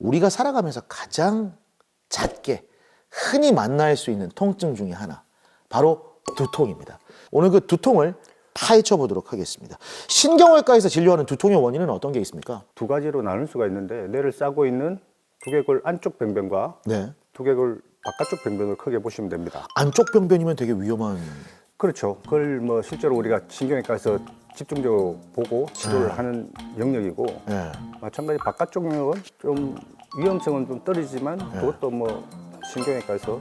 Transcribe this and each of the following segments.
우리가 살아가면서 가장 잦게 흔히 만날 수 있는 통증 중에 하나, 바로 두통입니다. 오늘 그 두통을 파헤쳐 보도록 하겠습니다. 신경외과에서 진료하는 두통의 원인은 어떤 게 있습니까? 두 가지로 나눌 수가 있는데, 뇌를 싸고 있는 두개골 안쪽 병변과 네. 두개골 바깥쪽 병변을 크게 보시면 됩니다. 안쪽 병변이면 되게 위험한. 그렇죠. 그걸 뭐 실제로 우리가 신경외과에서 집중적으로 보고 치료를 하는 영역이고, 네. 마찬가지 바깥쪽 영역은 좀 위험성은 좀 떨어지지만 그것도 뭐 신경외과에서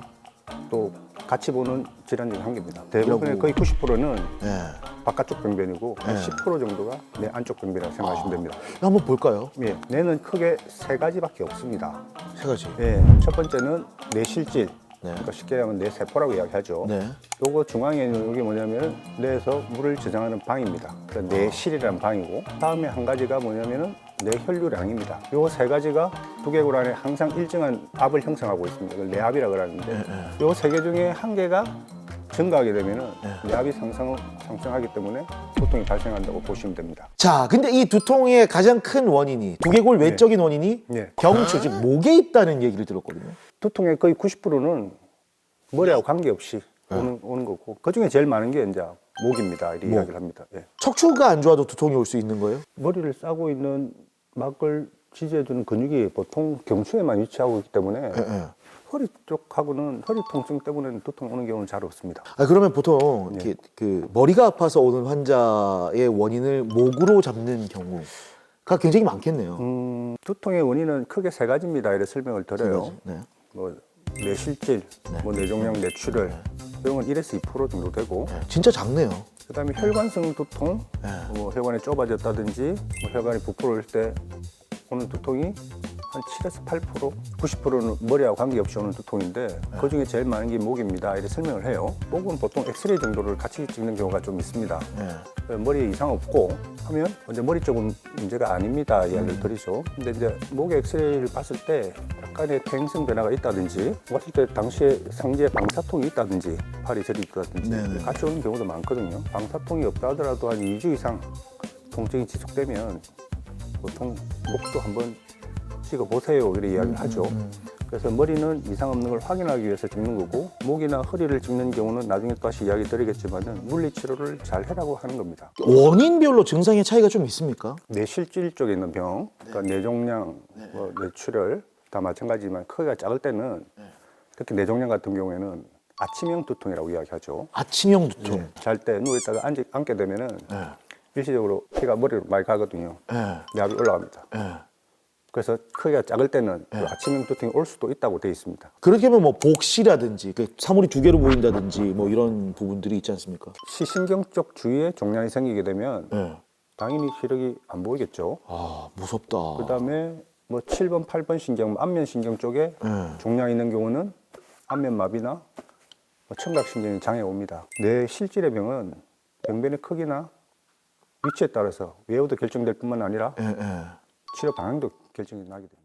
또 같이 보는 질환 중에 한 개입니다. 대부분의 거의 90%는 네. 바깥쪽 병변이고 한 10% 정도가 뇌 안쪽 병변이라고 생각하시면 됩니다. 한번 볼까요? 예, 뇌는 크게 세 가지밖에 없습니다. 세 가지. 예, 첫 번째는 뇌실질, 네. 그러니까 쉽게 하면 뇌세포라고 이야기하죠. 네. 요거 중앙에 있는 이게 뭐냐면 뇌에서 물을 저장하는 방입니다. 그러니까 뇌실이라는 방이고, 다음에 한 가지가 뭐냐면은 뇌혈류량입니다. 요 세 가지가 두개골 안에 항상 일정한 압을 형성하고 있습니다. 이걸 뇌압이라고 그러는데, 요 세 개 중에 한 개가 증가하게 되면은 뇌압이 상승하기 때문에 두통이 발생한다고 보시면 됩니다. 자, 근데 이 두통의 가장 큰 원인이, 두개골 외적인 원인이 네. 경추, 즉 목에 있다는 얘기를 들었거든요. 두통의 거의 90%는 머리하고 관계없이 오는 거고, 그 중에 제일 많은 게 이제 목입니다. 이렇게 이야기를 합니다. 예. 척추가 안 좋아도 두통이 올 수 있는 거예요? 머리를 싸고 있는 막을 지지해주는 근육이 보통 경추에만 위치하고 있기 때문에 네. 허리 쪽하고는 허리 통증 때문에 두통 오는 경우는 잘 없습니다. 아, 그러면 보통 이렇게 그 머리가 아파서 오는 환자의 원인을 목으로 잡는 경우가 굉장히 많겠네요. 두통의 원인은 크게 세 가지입니다. 이렇게 설명을 드려요. 네. 뭐 뇌실질, 뭐 뇌종양, 뇌출혈, 이런 건 1에서 2% 정도 되고, 진짜 작네요. 그다음에 혈관성 두통, 뭐 혈관이 좁아졌다든지, 뭐 혈관이 부풀어올 때 오는 두통이 한 7에서 8%, 90%는 머리하고 관계없이 오는 두통인데, 그 중에 제일 많은 게 목입니다. 이렇게 설명을 해요. 목은 보통 엑스레이 정도를 같이 찍는 경우가 좀 있습니다. 머리에 이상 없고 하면 이제 머리 쪽은 문제가 아닙니다 이야기를 드리죠. 근데 이제 목의 엑스레이를 봤을 때 약간의 퇴행성 변화가 있다든지, 봤을 때 당시에 상지에 방사통이 있다든지, 팔이 저리 있다든지 같이 오는 경우도 많거든요. 방사통이 없다 하더라도 한 2주 이상 통증이 지속되면 보통 목도 한번 찍어보세요 이렇게 이야기를 하죠. 그래서 머리는 이상 없는 걸 확인하기 위해서 찍는 거고, 목이나 허리를 찍는 경우는 나중에 다시 이야기 드리겠지만은 물리치료를 잘 해라고 하는 겁니다. 원인별로 증상의 차이가 좀 있습니까? 뇌실질 쪽에 있는 병, 그러니까 뇌종양, 뭐 뇌출혈 다 마찬가지지만 크기가 작을 때는 특히 뇌종양 같은 경우에는 아침형 두통이라고 이야기하죠. 아침형 두통. 잘 때 누워있다가 앉게 되면은 일시적으로 피가 머리로 많이 가거든요. 뇌압이 올라갑니다. 그래서 크기가 작을 때는 그 아침형 두통이 올 수도 있다고 되어 있습니다. 그렇게 하면 뭐 복시라든지 그 사물이 두 개로 보인다든지 뭐 이런 부분들이 있지 않습니까? 시신경 쪽 주위에 종양이 생기게 되면 당연히 시력이 안 보이겠죠. 아, 무섭다. 그다음에 뭐 7번, 8번 신경, 안면 신경 쪽에 종양이 있는 경우는 안면 마비나 뭐 청각 신경이 장애 옵니다. 뇌 실질의 병은 병변의 크기나 위치에 따라서 외우도 결정될 뿐만 아니라 치료 방향도 결정이 나게 됩니다.